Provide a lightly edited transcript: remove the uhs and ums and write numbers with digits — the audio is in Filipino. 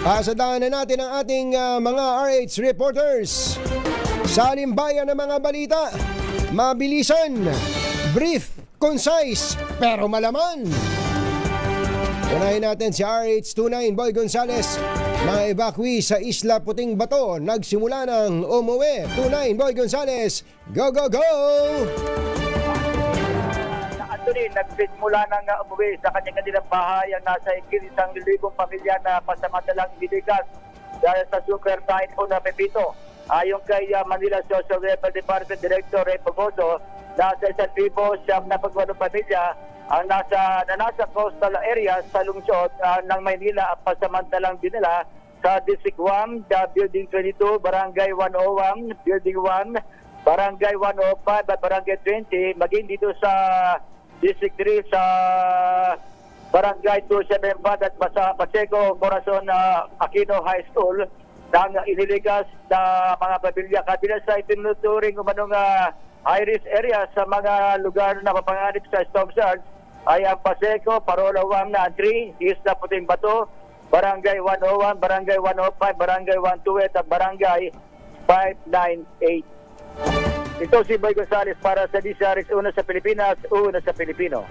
Pasadaanan natin ang ating mga RH reporters sa alimbayan ng mga balita. Mabilisan, brief, concise, pero malaman. Unahin natin si RH29 Boy Gonzales. Mga evacuee sa Isla Puting Bato nagsimula ng umuwi. 29 Boy Gonzales, go, go, go! Anthony, nagsimula nang umuwi sa kanyang bahay ang nasa 1,000 pamilya na pasamantalang biligas dahil sa super typhoon na Pepito. Ayon kay Manila Social Welfare Department Director Ray Pagoso, nasa 1,000 na pamilya ang nasa coastal areas sa lungsod ng Maynila at pasamantalang dinala sa District 1, Building 22, Barangay 101, Building 1, Barangay 105 at Barangay 20, maging dito sa District 3 sa Barangay 275 at Paseco, Corazon, Aquino High School nang iniligas na mga pamilya. Kabila sa itinuturing umanong high-risk area sa mga lugar na mapanganib sa storm surge ay ang Paseco, Parola 1 na 3, Isla Puting Bato, Barangay 101, Barangay 105, Barangay 128 at Barangay 598. Ito si Boy Gonzales para sa DCRX, una sa Pilipinas, una sa Pilipino.